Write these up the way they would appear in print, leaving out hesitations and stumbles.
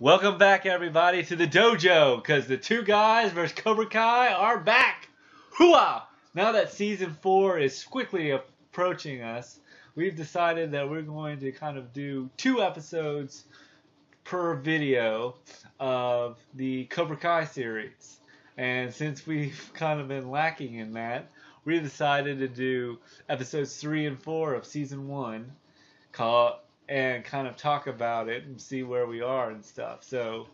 Welcome back, everybody, to the dojo, because the two guys versus Cobra Kai are back. Hooah! Now that Season 4 is quickly approaching us, we've decided that we're going to kind of do 2 episodes per video of the Cobra Kai series. And since we've kind of been lacking in that, we decided to do episodes 3 and 4 of Season 1 and kind of talk about it and see where we are and stuff. So,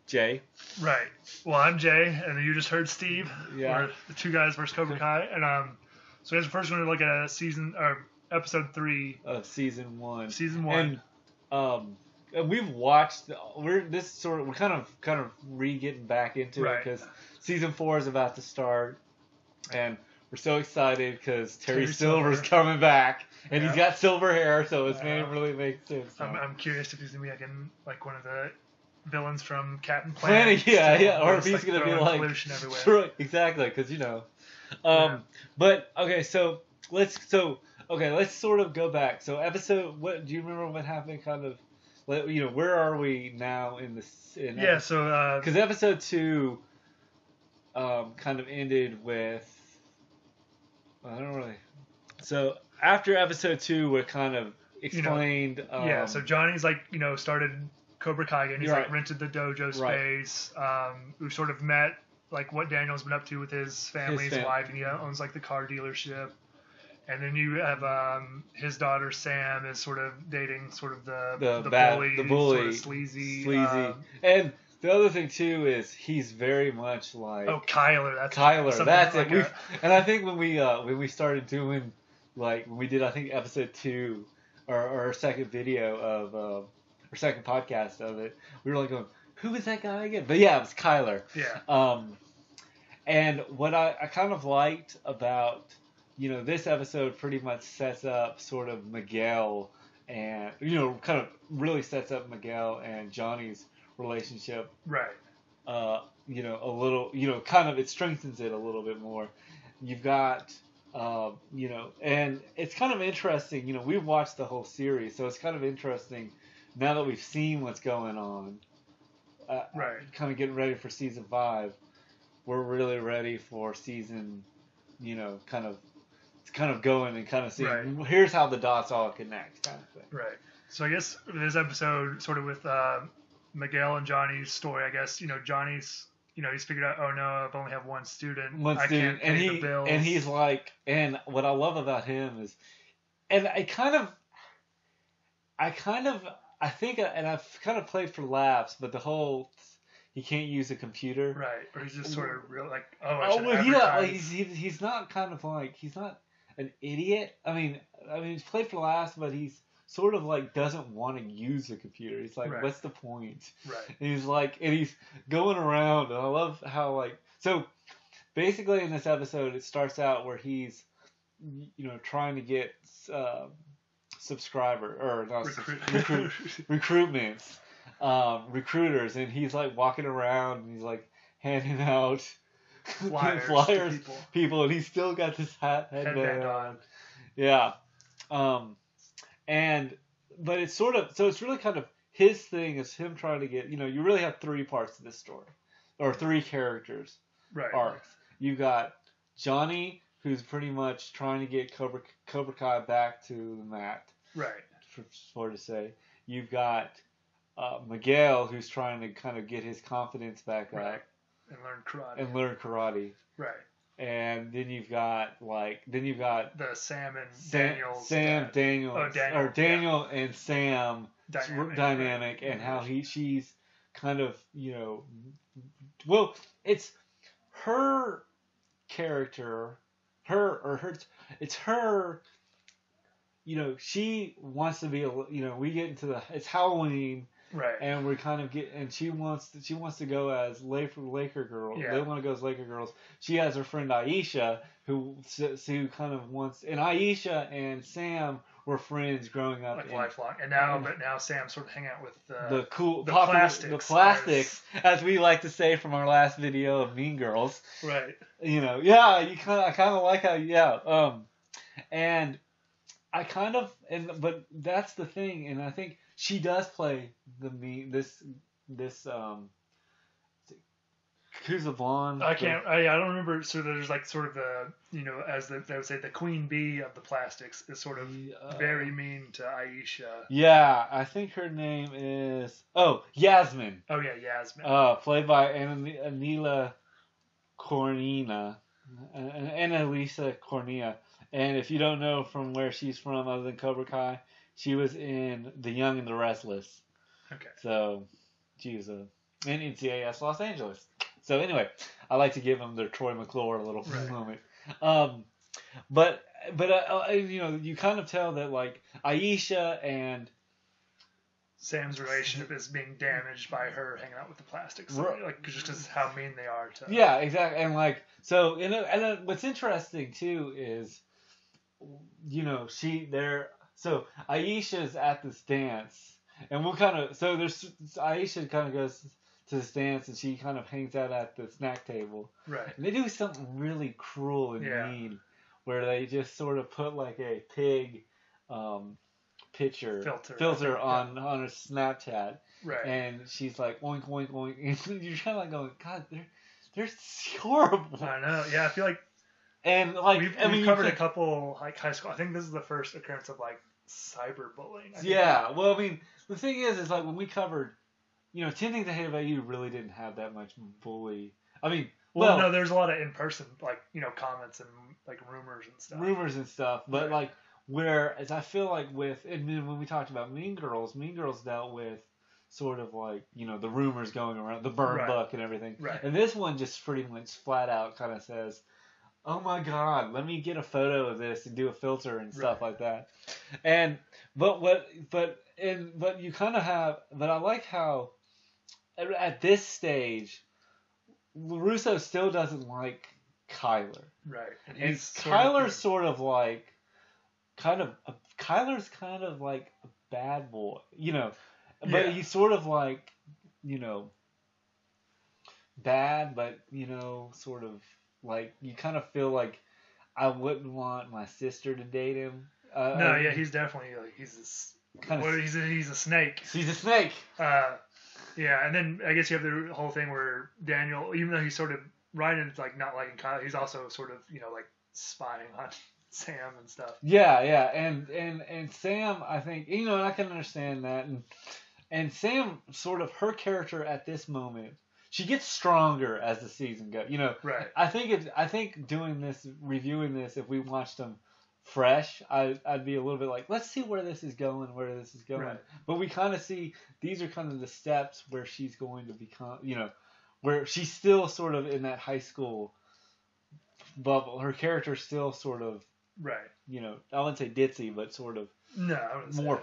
Jay. Right. Well, I'm Jay, and you just heard Steve. Yeah. We're the two guys versus Cobra Kai, and so as first we're gonna look at episode 3 of Season 1. Season 1. And we've watched. We're kind of getting back into it because Season 4 is about to start, and we're so excited because Terry Silver's coming back, and he's got silver hair, so it's going to really make sense. I'm curious if he's gonna be like one of the villains from Captain Planet. Or if he's going to be like pollution everywhere. Sure, exactly, because But okay, so let's sort of go back. So what do you remember what happened? Kind of, where are we now in this? Because episode 2 kind of ended with. I don't really. So after episode 2, we're kind of explained. So Johnny's started Cobra Kai again. He's rented the dojo space. We sort of met what Daniel's been up to with his family, his wife, and he owns the car dealership. And then you have his daughter Sam is sort of dating the bully, sort of sleazy. And the other thing too is he's very much like Kyler. That's it. And I think when we started doing when we did episode 2 or our second video of our second podcast of it, we were like going, who is that guy again? But yeah, it was Kyler. Yeah. And what I kind of liked about this episode pretty much sets up sort of Miguel and kind of really sets up Miguel and Johnny's relationship, right? A little, kind of it strengthens it a little bit more. You've got, and it's kind of interesting. We've watched the whole series, so it's kind of interesting now that we've seen what's going on. Right. Kind of getting ready for Season 5. We're really ready for season, kind of going and kind of seeing. Here's how the dots all connect, kind of thing. Right. So I guess this episode, sort of with Miguel and Johnny's story, I guess, Johnny's, he's figured out, oh no, I've only have one student. I can't pay the bills. And he's like, and what I love about him is, and I think, and I've kind of played for laughs, but the whole, he can't use a computer. Right. Or he's just sort of real, he's not kind of he's not an idiot. I mean, he's played for laughs, but he's sort of doesn't want to use a computer. He's like, what's the point? Right. And he's going around, and I love how so basically in this episode it starts out where he's trying to get recruiters, and he's walking around and he's handing out flyers to people, and he's still got this headband on. Yeah. But it's sort of, so it's really kind of his thing is him trying to get, you really have 3 parts to this story, or 3 characters arcs. You got Johnny, who's pretty much trying to get Cobra Kai back to the mat. Right. For to say. You've got Miguel, who's trying to kind of get his confidence back up. And learn karate. Right. And then you've got the Sam and Daniel and Sam dynamic, and how she's kind of it's her character, it's her. She wants to be we get into it's Halloween. Right. And we kind of she wants to go as Laker girl. Yeah. They want to go as Laker girls. She has her friend Aisha who kind of wants, and Aisha and Sam were friends growing up. Lifelong. And now Sam sort of hang out with the plastics. The plastics, as we like to say from our last video of Mean Girls. Right. I kind of like how, and I kind of, but that's the thing, and I think she does play who's the blonde? I don't remember. So there's like sort of the, as they would say, the queen bee of the plastics is sort of very mean to Aisha. Yeah, I think her name is Yasmin. Oh yeah, Yasmin. Played by Anila Cornina, Annalisa Cornea. And if you don't know from where she's from, other than Cobra Kai, she was in The Young and the Restless. Okay. So she was in NCIS Los Angeles. So anyway, I like to give them their Troy McClure a little moment. But you kind of tell that like Aisha and Sam's relationship is being damaged by her hanging out with the plastics, like just because how mean they are to. Yeah, exactly, and like so, and what's interesting too is, so Aisha's at this dance, and Aisha kind of goes to this dance, and she kind of hangs out at the snack table. Right. And they do something really cruel and mean, where they just sort of put like a pig filter on her Snapchat. Right. And she's like oink oink oink, and you're kind of like going, God, they're horrible. I know. Yeah, I feel like. And like we've covered a couple like high school. I think this is the first occurrence of like cyberbullying. Yeah. Well, I mean, the thing is like when we covered, 10 Things I Hate About You really didn't have that much bully. I mean, well, no, there's a lot of in person like comments and like rumors and stuff. But like whereas I feel like when we talked about Mean Girls dealt with sort of like the rumors going around, the burn book and everything. Right. And this one just pretty much flat out kind of says, oh my God, let me get a photo of this and do a filter and stuff like that. And but you kind of have, but I like how at this stage LaRusso still doesn't like Kyler. Right. And Kyler's sort of like Kyler's kind of like a bad boy, but he's sort of like, bad, but sort of like you kind of feel like I wouldn't want my sister to date him. No, yeah, he's definitely like he's a snake. He's a snake. Yeah, and then I guess you have the whole thing where Daniel, even though he's sort of Ryan's like not liking Kyle, he's also sort of like spying on Sam and stuff. Yeah, and Sam, I think I can understand that, and Sam sort of her character at this moment. She gets stronger as the season goes. Right. I think doing this, reviewing this, if we watched them fresh, I'd be a little bit like, let's see where this is going. Right. But we kind of see these are kind of the steps where she's going to become, where she's still sort of in that high school bubble. Her character's still sort of, right. I wouldn't say ditzy, but sort of more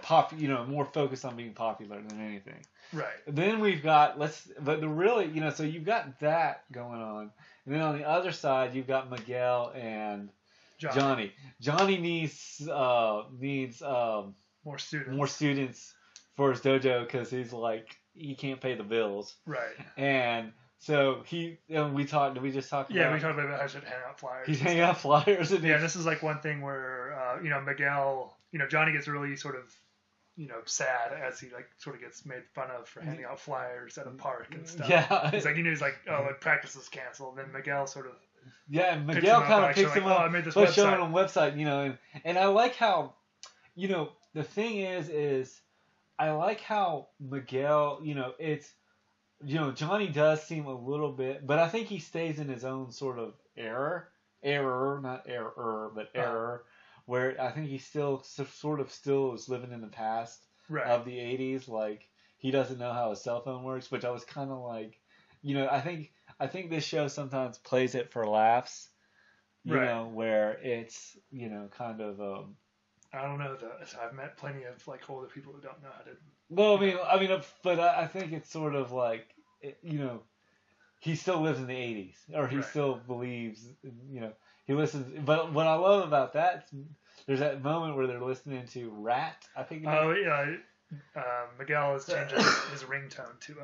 more focused on being popular than anything. Right. Then we've got so you've got that going on, and then on the other side you've got Miguel and Johnny. Johnny needs more students for his dojo because he's like he can't pay the bills. Right. And so we just talked about. Yeah, we talked about how he should hang out flyers. He's hanging out flyers. Yeah, this is like one thing where Miguel, Johnny gets really sort of sad as he like sort of gets made fun of for handing out flyers at a park and stuff. Yeah. He's like, oh, like practice is canceled. Then Miguel sort of. Yeah, and Miguel kind of picks him up. I made this website. Showing him website, and I like how, the thing is I like how Miguel, it's, Johnny does seem a little bit, but I think he stays in his own sort of error, where I think he still is living in the past of the 80s. Like, he doesn't know how a cell phone works, which I was kind of like, I think this show sometimes plays it for laughs, where it's, kind of, I don't know though. I've met plenty of like older people who don't know how to. Well, but I think it's sort of like, he still lives in the 80s, or he still believes, he listens. But what I love about that, there's that moment where they're listening to Rat, I think. Miguel has changed his ringtone to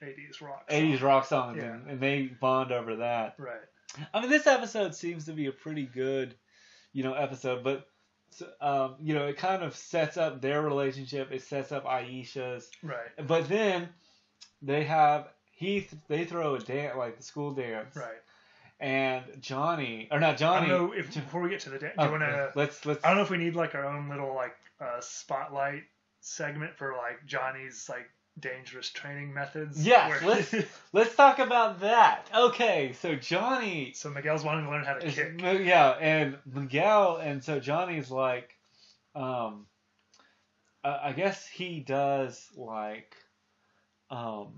80s rock song. 80s rock songs, and they bond over that. Right. This episode seems to be a pretty good, episode, but So, it kind of sets up their relationship. It sets up Aisha's. Right. But then they throw a dance, like the school dance. Right. And Johnny, or not Johnny. I don't know if before we get to the dance, do you want to? Let's. I don't know if we need like our own little like spotlight segment for like Johnny's like dangerous training methods. Yes, let's talk about that. Okay, so Johnny. So Miguel's wanting to learn how to kick. Yeah, and Miguel, and so Johnny's like, I guess he does like.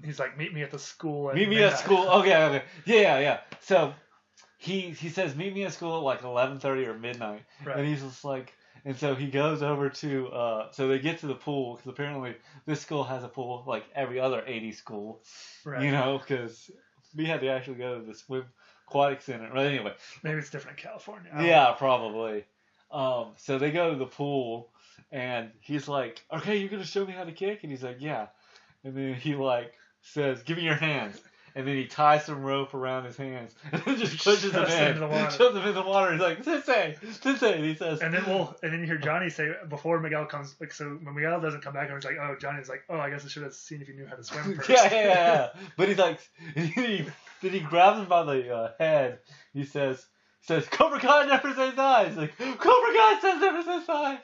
He's like, meet me at the school. Meet me at school. Okay. Yeah. So he says, meet me at school at like 11:30 or midnight. Right. And he's just like, and so he goes over to, so they get to the pool, because apparently this school has a pool like every other 80 school. Right. Because we had to actually go to the swim aquatic center. But anyway. Maybe it's different in California. Yeah, probably. So they go to the pool, and he's like, okay, you're going to show me how to kick? And he's like, yeah. And then he like says, give me your hands. And then he ties some rope around his hands and then just pushes them in. Shoves them in the water. He's like, Sensei. And he says. And then you hear Johnny say, before Miguel comes, like, so when Miguel doesn't come back, and it's like, oh, Johnny's like, oh, I guess I should have seen if you knew how to swim first. Yeah. But he's like, then he grabs him by the head. He says, Cobra Kai never says die. He's like, Cobra Kai says never says die.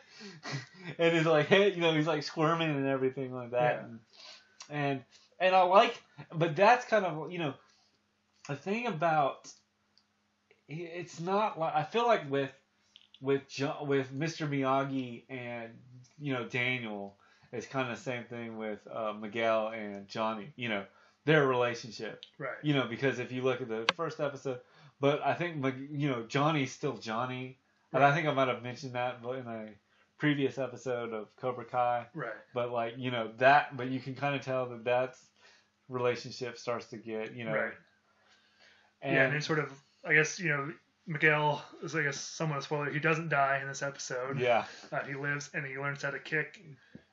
And he's like, hey, he's like squirming and everything like that. Yeah. And I like, but that's kind of, the thing about, it's not like, I feel like with Mr. Miyagi and, Daniel, it's kind of the same thing with Miguel and Johnny, their relationship. Right. Because if you look at the first episode, but I think, Johnny's still Johnny. Right. And I think I might have mentioned that in a previous episode of Cobra Kai. Right. But but you can kind of tell that's relationship starts to get, Right. And then sort of, I guess, Miguel is, I guess, somewhat a spoiler. He doesn't die in this episode. Yeah. He lives and he learns how to kick,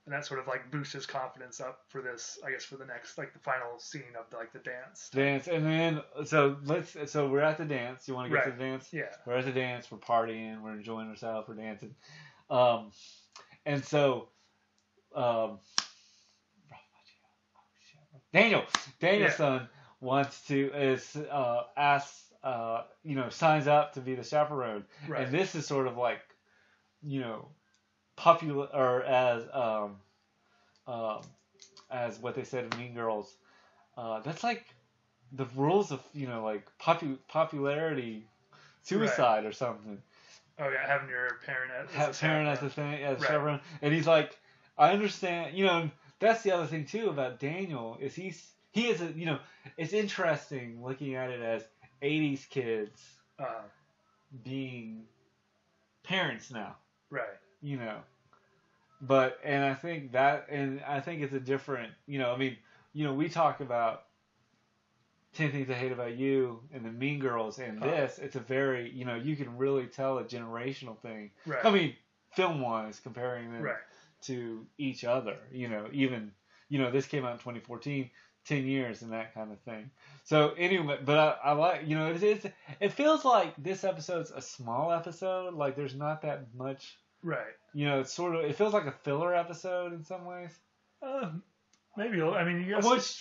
and that sort of like boosts his confidence up for this, I guess, for the next, like the final scene of the dance. And then, so we're at the dance. You want to get to the dance? Yeah. We're at the dance. We're partying. We're enjoying ourselves. We're dancing. And so, Daniel's son wants to signs up to be the chaperone, right. And this is sort of like, popular, or as what they said in Mean Girls, that's like the rules of like popularity suicide or something. Oh yeah, having your parent as the thing as chaperone, and he's like, I understand, That's the other thing too about Daniel is he is it's interesting looking at it as 80s kids being parents now. Right. But I think it's a different, we talk about 10 Things I Hate About You and the Mean Girls and this, it's a very, you can really tell a generational thing. Right. I mean, film-wise, comparing them right. to each other, even, this came out in 2014, 10 years and that kind of thing. So anyway, but I like, it feels like this episode's a small episode, like there's not that much. Right. It's sort of, it feels like a filler episode in some ways. Maybe. I mean, you guys. I guess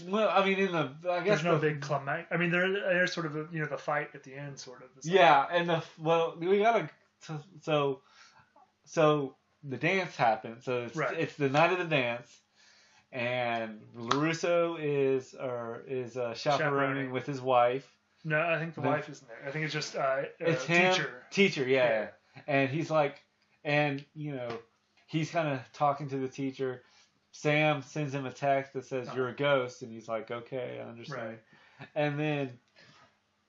there's no big climax. I mean, there's sort of the fight at the end, sort of. Yeah, and we gotta. So the dance happens. So it's the night of the dance, and LaRusso is chaperoning with his wife. No, I think the wife isn't there. I think it's just it's him, teacher, yeah. And he's like, he's kind of talking to the teacher. Sam sends him a text that says, you're a ghost, and he's like, okay, I understand. Right. And then,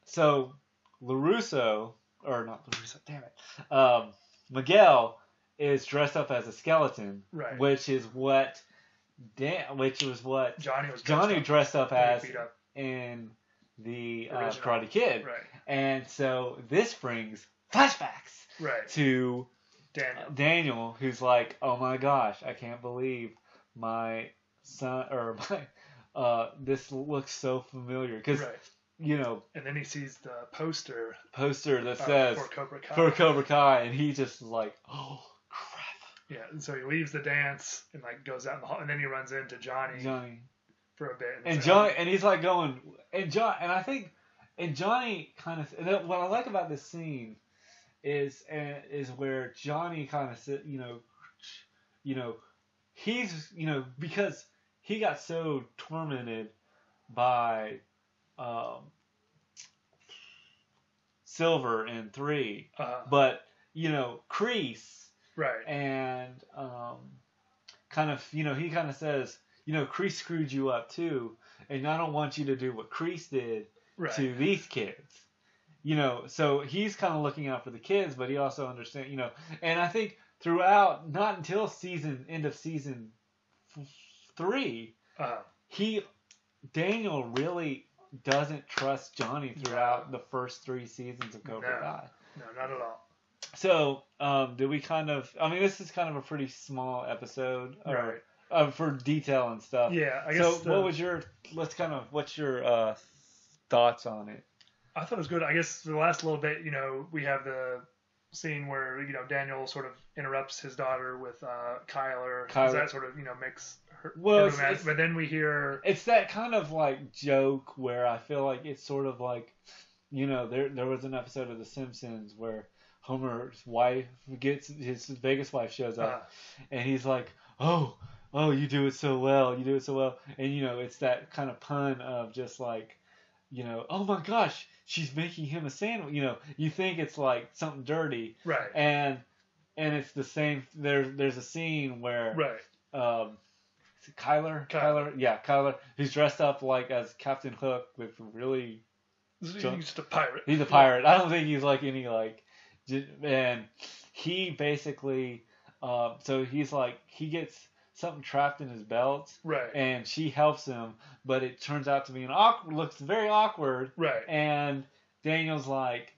so, not LaRusso, damn it, Miguel is dressed up as a skeleton, right. which was what Johnny dressed up as in the Karate Kid. Right. And so, this brings flashbacks to Daniel, who's like, oh my gosh, I can't believe my son, or this looks so familiar, because and then he sees the poster that says for Cobra Kai, and he just is like, oh Yeah, and so he leaves the dance and like goes out in the hall, and then he runs into Johnny for a bit. And Johnny, and he's like going, and Johnny kind of. And what I like about this scene is where Johnny kind of he's because he got so tormented by Silver in 3, but Kreese. Right. And kind of, he kind of says, Kreese screwed you up too, and I don't want you to do what Kreese did to these kids. So he's kind of looking out for the kids, but he also understands, and I think throughout, not until end of season 3, Daniel really doesn't trust Johnny throughout the first 3 seasons of Cobra Kai. No, not at all. So, did we kind of... I mean, this is kind of a pretty small episode for detail and stuff. Yeah, I guess... So, what's your thoughts on it? I thought it was good. I guess the last little bit, we have the scene where, Daniel sort of interrupts his daughter with Kyler. That sort of, makes her... but then we hear... It's that kind of, like, joke where I feel like it's sort of like... there was an episode of The Simpsons where... Homer's wife his Vegas wife shows up, and he's like, oh, you do it so well, and it's that kind of pun of just like, oh my gosh, she's making him a sandwich. You think it's like something dirty, right? And it's the same. There's a scene where Kyler, he's dressed up like as Captain Hook with really. He's just a pirate. He's a pirate. I don't think he's like any like. And he basically, so he's like, he gets something trapped in his belt, right? And she helps him, but it turns out to be looks very awkward, right? And Daniel's like,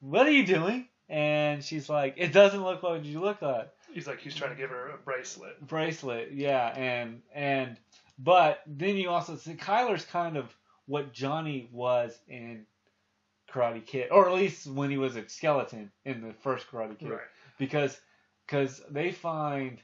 "What are you doing?" And she's like, "It doesn't look like what you look like." He's like, he's trying to give her a bracelet. Yeah, but then you also see Kyler's kind of what Johnny was in Karate Kid, or at least when he was a skeleton in the first Karate Kid, right? Because they find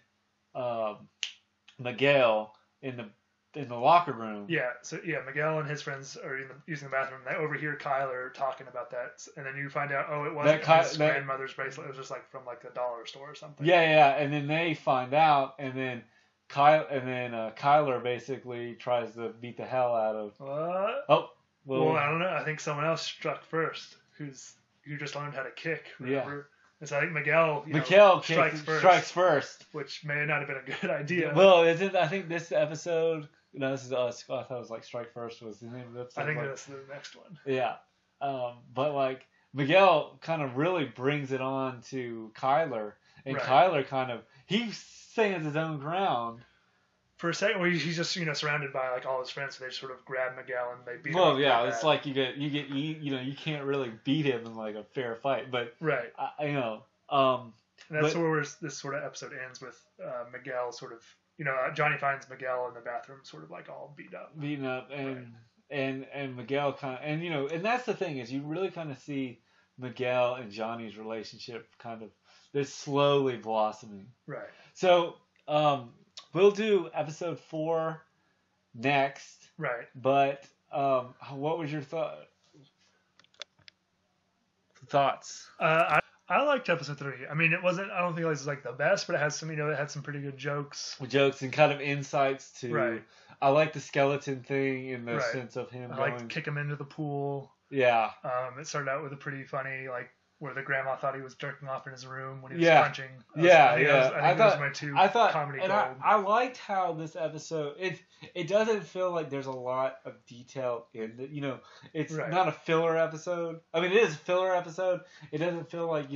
Miguel in the locker room. Yeah, so Miguel and his friends are using the bathroom. They overhear Kyler talking about that, and then you find out, it wasn't his grandmother's bracelet. It was just like from like the dollar store or something. Yeah, and then they find out, and then Kyler basically tries to beat the hell out of. What? Oh. Well, I don't know. I think someone else struck first, who just learned how to kick. Remember? Yeah. And so I think Miguel strikes first, which may not have been a good idea. Well, I think this episode. No, this is us. I thought it was like Strike First was the name of the episode. I think that's the next one. Yeah, but like Miguel kind of really brings it on to Kyler, and Kyler kind of he stands his own ground. For a second, well, he's just surrounded by like all his friends, so they just sort of grab Miguel and they beat him. Well, yeah, it's like you can't really beat him in like a fair fight, but right, and that's where this sort of episode ends with Miguel sort of Johnny finds Miguel in the bathroom, sort of like all beaten up, and Miguel kind of and that's the thing is you really kind of see Miguel and Johnny's relationship kind of they're slowly blossoming. Right. So we'll do episode 4 next. Right. But what was your thoughts? I liked episode 3. I mean, it wasn't. I don't think it was like the best, but it has some. It had some pretty good jokes. Jokes and kind of insights to. Right. I like the skeleton thing in the sense of him. I like to kick him into the pool. Yeah. It started out with a pretty funny where the grandma thought he was jerking off in his room when he was crunching. I think those were my two comedy gold. I liked how this episode, it doesn't feel like there's a lot of detail in it. It's not a filler episode. I mean, it is a filler episode. It doesn't feel like,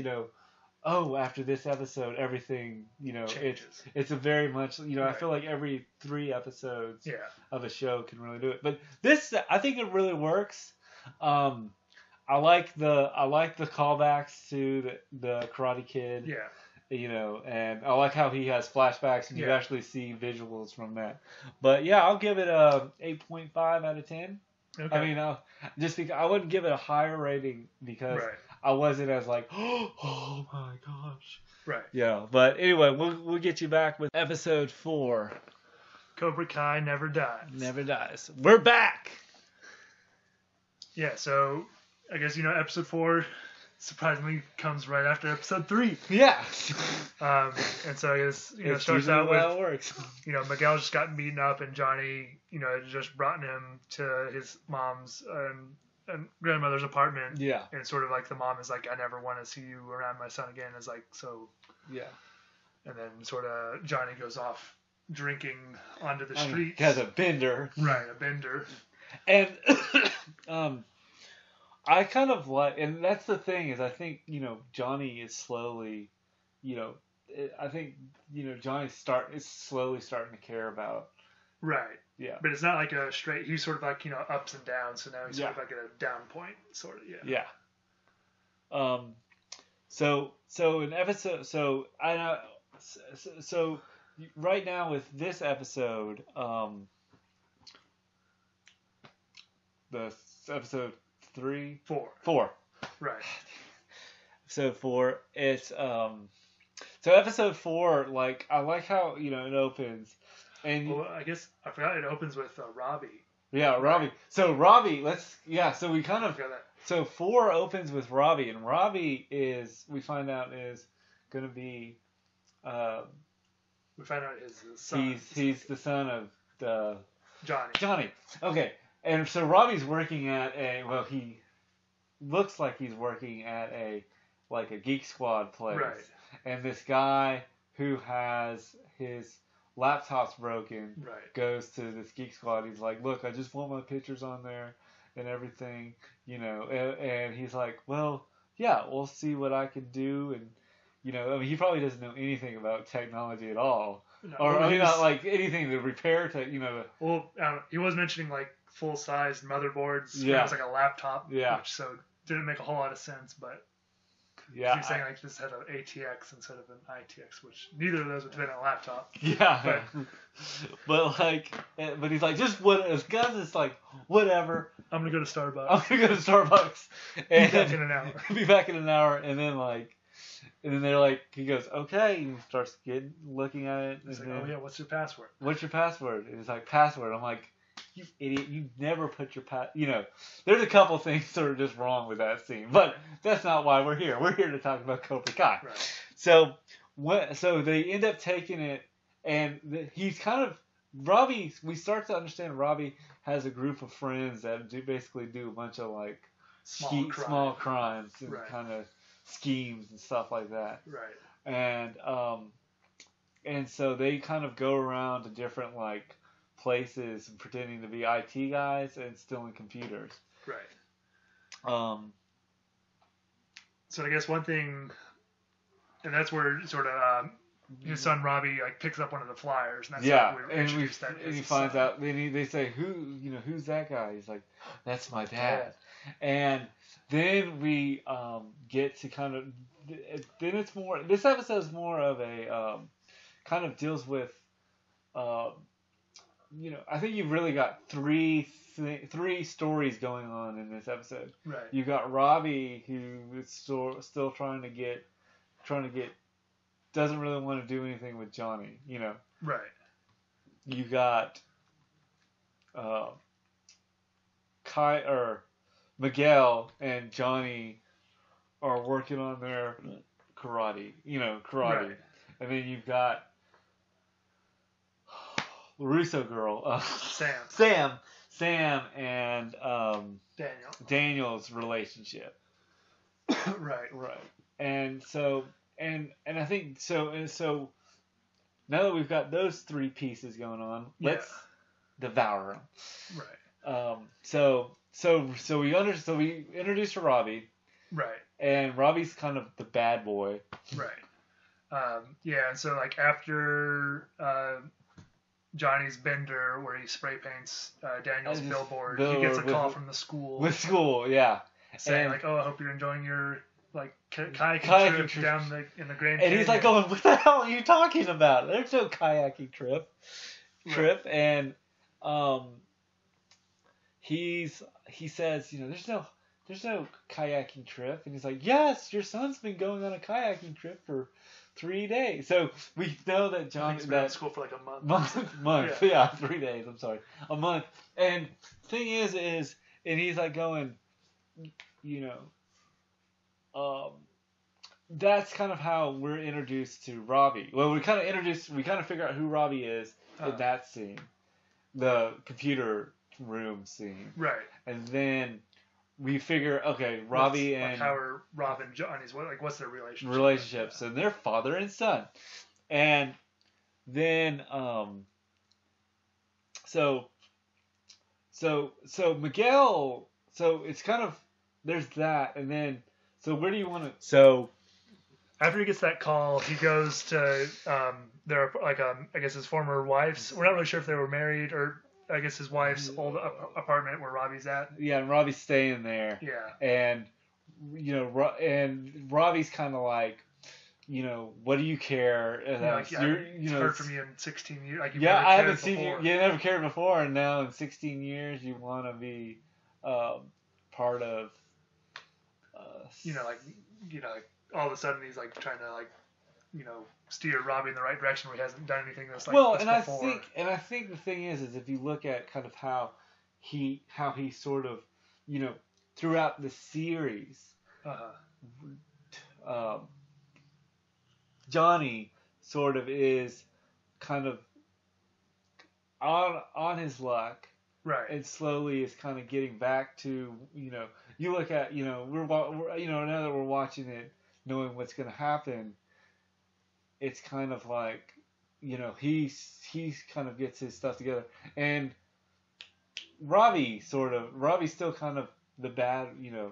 after this episode, everything, changes. It's a very much, I feel like every 3 episodes of a show can really do it. But this, I think it really works. I like the callbacks to the Karate Kid. Yeah. And I like how he has flashbacks and you actually see visuals from that. But yeah, I'll give it a 8.5 out of 10. Okay. I mean, just because I wouldn't give it a higher rating because I wasn't as like, oh my gosh. Right. Yeah. But anyway, we'll get you back with episode 4. Cobra Kai Never Dies. Never dies. We're back. Yeah. So I guess episode 4 surprisingly comes right after episode 3. Yeah. And so I guess It's starts out how with it works. Miguel just got beaten up, and Johnny just brought him to his mom's and grandmother's apartment. Yeah. And sort of like the mom is like, I never want to see you around my son again. Is like, so. Yeah. And then sort of Johnny goes off drinking onto the streets. Has a bender. Right, a bender. And I kind of like, and that's the thing is, I think Johnny is slowly, I think Johnny is slowly starting to care about. Right. Yeah. But it's not like a straight. He's sort of like ups and downs. So now he's sort of like at a down point, sort of. Yeah. Yeah. So in episode, so I know, so right now with this episode, the episode 4. Right. Episode 4. It's so episode 4. Like I like how it opens, and well, I guess I forgot it opens with Robbie. Yeah, Robbie. So Robbie, so we kind of. That. So 4 opens with Robbie, and Robbie we find out is going to be. We find out his son. He's the son of Johnny. Okay, and so Robbie's working at he looks like he's working at a Geek Squad place. Right. And this guy who has his laptop's broken goes to this Geek Squad. He's like, look, I just want my pictures on there and everything, and he's like, well, yeah, we'll see what I can do. And, he probably doesn't know anything about technology at all. No, or not like anything to repair Well, he was mentioning like full-size motherboards. Yeah. It was like a laptop. Yeah. Which didn't make a whole lot of sense, but yeah, he's saying like this had an ATX instead of an ITX, which neither of those would fit on a laptop. Yeah. But he's like, just what? As guys, it's like whatever. I'm gonna go to Starbucks. And be back in an hour. Be back in an hour, and then they're like, he goes, okay, and he starts looking at it. He's like, oh yeah, what's your password? What's your password? And he's like, password. I'm like, you idiot, you never put your there's a couple things that are just wrong with that scene, but that's not why we're here. We're here to talk about Cobra Kai. Right. So they end up taking it, and he's kind of, Robbie, we start to understand Robbie has a group of friends that basically do a bunch of like small crimes and kind of schemes and stuff like that. Right. And so they kind of go around to different like places and pretending to be IT guys and stealing computers. Right. So I guess one thing, and that's where sort of his son Robbie like picks up one of the flyers, and that's how we introduce that. And he finds out. They say, who's that guy? He's like, that's my dad. And then we get to kind of, then it's more. This episode is more of a kind of deals with. I think you've really got three stories going on in this episode. Right. You got Robbie, who is still trying to get, doesn't really want to do anything with Johnny. Right. You got Miguel and Johnny are working on their karate. Right. And then you've got LaRusso girl, Sam and Daniel's relationship. Right. And so I think so now that we've got those 3 pieces going on, let's devour them. Right. So we introduce Robbie. Right. And Robbie's kind of the bad boy. Right. And so like after Johnny's bender where he spray paints Daniel's billboard, he gets a call from the school. With school, yeah. Saying like, oh, I hope you're enjoying your like kayaking trip down in the Grand Canyon. And he's like going, what the hell are you talking about? There's no kayaking trip. And he says, there's no kayaking trip. And he's like, yes, your son's been going on a kayaking trip for 3 days. So we know that Johnny's been in school for like a month. Yeah, 3 days. I'm sorry, a month. And thing is, and he's like going, that's kind of how we're introduced to Robbie. Well, we kind of figure out who Robbie is in that scene, the computer room scene. Right. And then we figure, okay, Robbie and how are Rob and Johnny's what's their relationship? Relationships, and they're father and son, and then so Miguel, so it's kind of there's that, and then so where do you want to so. After he gets that call, he goes to their I guess his former wife's. We're not really sure if they were married or I guess his wife's old apartment where Robbie's at. Yeah, and Robbie's staying there. Yeah. And and Robbie's kind of like, what do you care? It's heard from you in 16 years. Like, I haven't seen you. You never cared before, and now in 16 years you want to be part of. All of a sudden he's like trying to steer Robbie in the right direction where he hasn't done anything that's like well, this and before. I think the thing is if you look at kind of how he sort of throughout the series, Johnny sort of is kind of on his luck. Right. And slowly is kind of getting back to, you look at, we're now that we're watching it, knowing what's going to happen, it's kind of like, he's kind of gets his stuff together. And Robbie's still kind of the bad,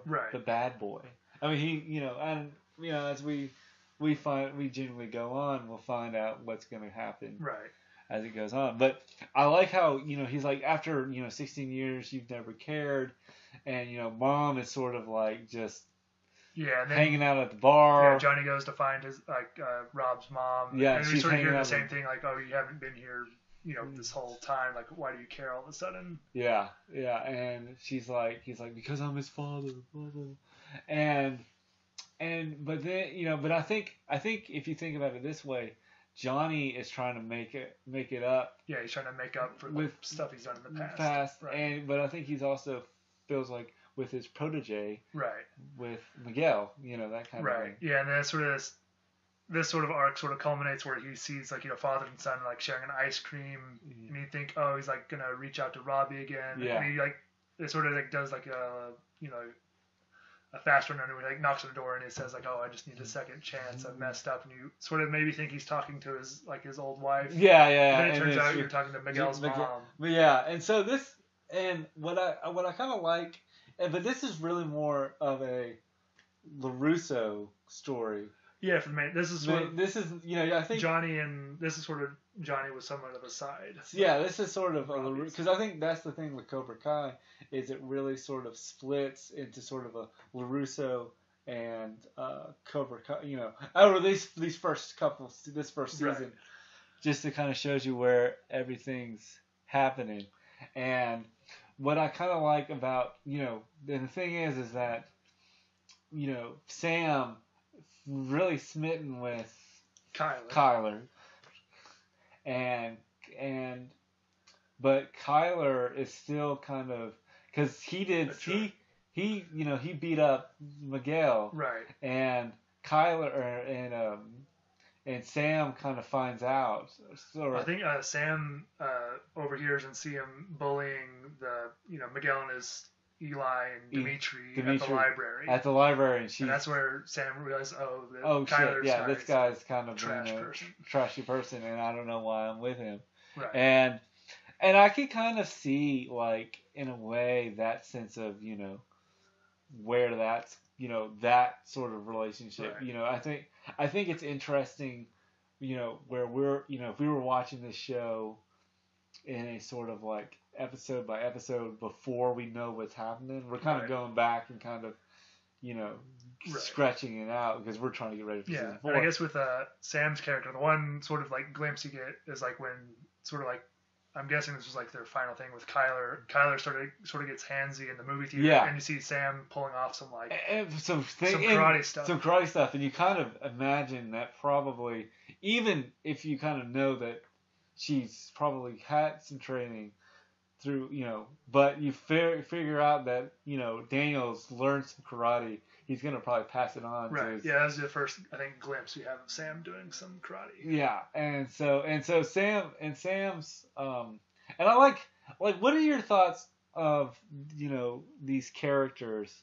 right. the bad boy. I mean, as we genuinely go on, we'll find out what's going to happen. Right. As it goes on. But I like how, he's like, after, 16 years, you've never cared. And, mom is sort of like just hanging out at the bar. Yeah, Johnny goes to find his, Rob's mom. Yeah, and she's sort of hanging hearing out the same thing, like, oh, you haven't been here, this whole time. Like, why do you care all of a sudden? Yeah. And he's like, because I'm his father. Blah, blah. And but then, but I think if you think about it this way, Johnny is trying to make it up. Yeah, he's trying to make up for the stuff he's done in the past. Right. But I think he's also feels like with his protege, right, with Miguel, that kind of thing. Yeah, and then this sort of arc sort of culminates where he sees like father and son like sharing an ice cream, and you think, oh, he's like gonna reach out to Robbie again. Yeah. And he it sort of like does like a fast run and he like knocks on the door and he says like, oh, I just need a second chance. I've messed up, and you sort of maybe think he's talking to his old wife. Yeah. And then it turns out you're talking to Miguel's mom. But yeah, and so this and what I kind of like, but this is really more of a LaRusso story. Yeah, for me, this is I think Johnny and this is sort of Johnny was somewhat of a side. So yeah, this is sort of because I think that's the thing with Cobra Kai is it really sort of splits into sort of a LaRusso and Cobra Kai. Over this first season, just to kind of shows you where everything's happening, and what I kind of like about and the thing is that Sam really smitten with Kyler. But Kyler is still kind of because he beat up Miguel, right? And Kyler and Sam kind of finds out. I think Sam overhears and see him bullying Miguel and his Eli and Dimitri at the library. At the library, and that's where Sam realizes, Kyler's shit, this guy's kind of trashy person, and I don't know why I'm with him. Right. And I can kind of see, like, in a way, that sense of, where that's, that sort of relationship. Right. I think it's interesting, where we're, if we were watching this show in a sort of like episode by episode before we know what's happening, we're kind of going back and kind of, stretching it out because we're trying to get ready for season 4. And I guess with Sam's character, the one sort of like glimpse you get is like when sort of like I'm guessing this was like their final thing with Kyler. Kyler sort of gets handsy in the movie theater, and you see Sam pulling off some some karate stuff. Some karate stuff, and you kind of imagine that probably, even if you kind of know that she's probably had some training through, but you figure out that, Daniel's learned some karate. He's gonna probably pass it on. Right. Yeah, that was the first, I think, glimpse we have of Sam doing some karate. Yeah, and so Sam's and I like what are your thoughts of these characters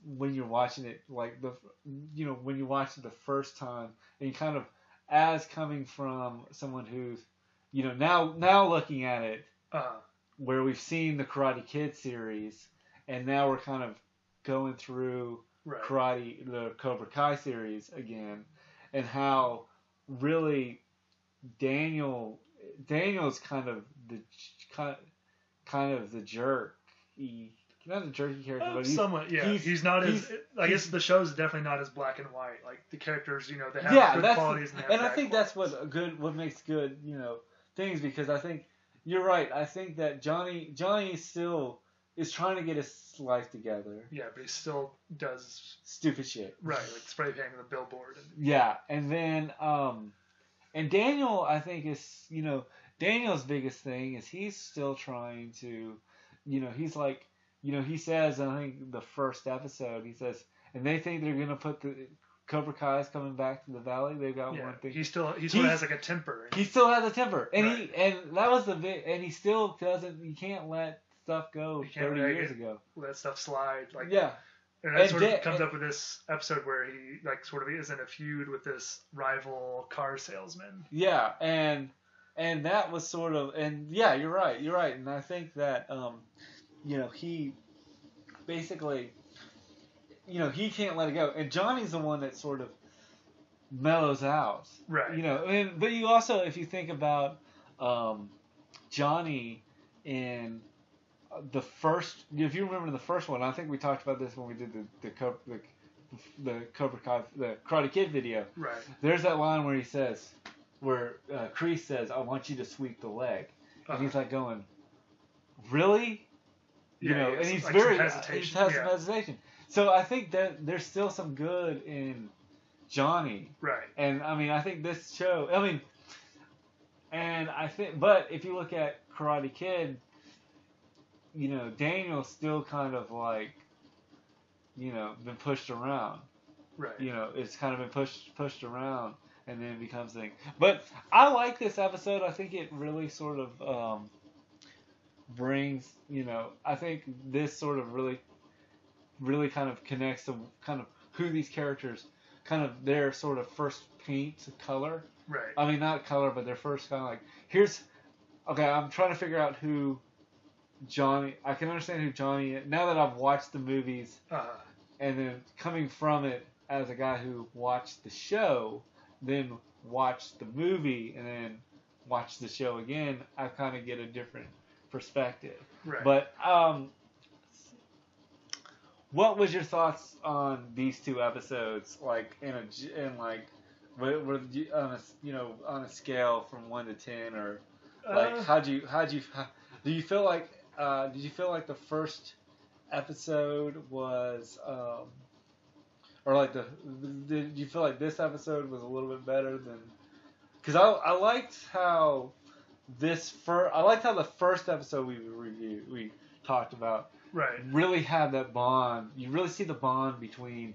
when you're watching it, like when you watch it the first time, and you kind of, as coming from someone who's now looking at it, where we've seen the Karate Kid series, and now we're kind of going through the Cobra Kai series again, and how really Daniel's kind of the jerk. Not a jerky character, but somewhat. Yeah, he's not as. I guess the show's definitely not as black and white. Like the characters, they have good qualities, and I think that's what makes good, things. Because I think you're right. I think that Johnny still is trying to get his life together. Yeah, but he still does stupid shit. Right, like spray painting the billboard. Yeah, and then and Daniel, I think, is Daniel's biggest thing is he's still trying to, he's like, he says, I think the first episode, he says, and they think they're gonna put the Cobra Kai's coming back to the valley. They've got one thing. He still has like a temper. He still has a temper, and that was the bit, and he still doesn't. You can't let stuff go 30 years ago. Let stuff slide. Yeah. And that sort of comes up with this episode where he sort of is in a feud with this rival car salesman. Yeah, and that was sort of, and yeah, you're right, and I think that he basically, he can't let it go, and Johnny's the one that sort of mellows out, right? But you also, if you think about Johnny in the first, if you remember the first one, I think we talked about this when we did the Cobra Kai, the Karate Kid video. Right. There's that line where he says, Kreese says, "I want you to sweep the leg," and he's like going, "Really?" And he's very he has some hesitation. So I think that there's still some good in Johnny. Right. And I mean, I think this show, but if you look at Karate Kid, Daniel's still kind of like, been pushed around. Right. It's kind of been pushed around, and then it becomes a thing. But I like this episode. I think it really sort of brings, I think this sort of really kind of connects to kind of who these characters, kind of their sort of first paint color. Right. I mean, not color, but their first kind of like, I'm trying to figure out who Johnny, I can understand who Johnny is now that I've watched the movies, and then coming from it as a guy who watched the show, then watched the movie, and then watched the show again, I kind of get a different perspective. Right. But what was your thoughts on these two episodes? Like on a scale from 1 to 10, or like do you feel like did you feel like the first episode was or like did you feel like this episode was a little bit better than? Because I liked how the first episode we talked about really had that bond. You really see the bond between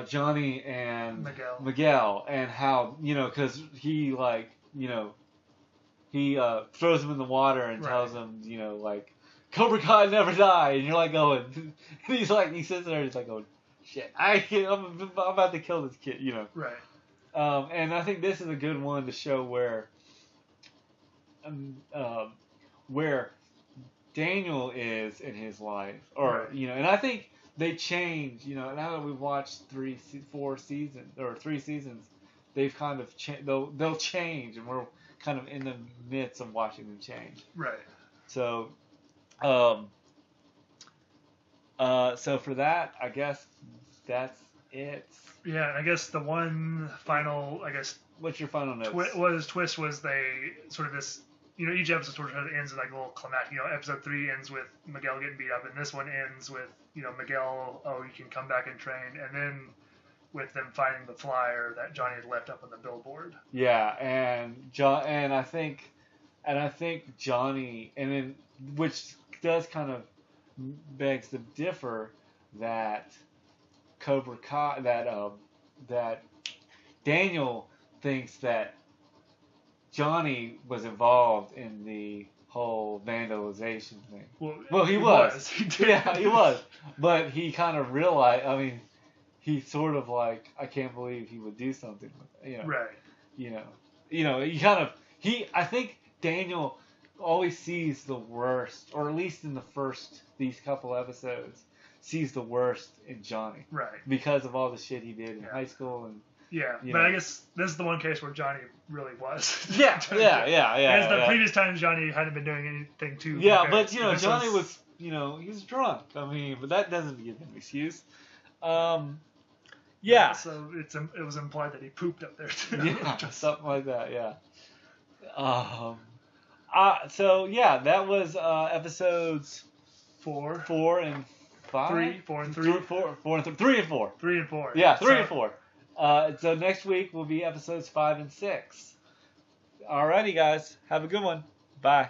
Johnny and Miguel, and how because he he throws him in the water and tells him like Cobra Kai never die, and you're like going, and he sits there and he's like going, shit, I'm about to kill this kid, Right. And I think this is a good one to show where Daniel is in his life, or and I think they change. Now that we've watched 3 seasons, they've kind of they'll change, and we're kind of in the midst of watching them change. Right. So, so for that, I guess that's it. Yeah, I guess the one final, what's your final notes? His twist was they sort of this. Each episode sort of ends like a little climactic. Episode 3 ends with Miguel getting beat up, and this one ends with Miguel. Oh, you can come back and train, and then with them finding the flyer that Johnny had left up on the billboard. Yeah, and I think Johnny, and then which does kind of begs to differ that Cobra Kai that Daniel thinks that Johnny was involved in the whole vandalization thing. Well, he was. Yeah, he was. But he kind of realized. I mean, he sort of like, I can't believe he would do something with it. Right. I think Daniel always sees the worst, or at least in these couple episodes, sees the worst in Johnny. Right. Because of all the shit he did in high school and. Yeah, but I guess this is the one case where Johnny really was. Yeah. Because the previous times Johnny hadn't been doing anything too. Yeah, but Johnny was, he was drunk. I mean, but that doesn't give him an excuse. Yeah. So it was implied that he pooped up there too. Yeah, something like that. Yeah. So yeah, that was episodes 4 and 5. 3 and 3. 3 and 4. 3 and 4. Yeah, 3 and 4. So next week will be episodes 5 and 6. Alrighty, guys. Have a good one. Bye.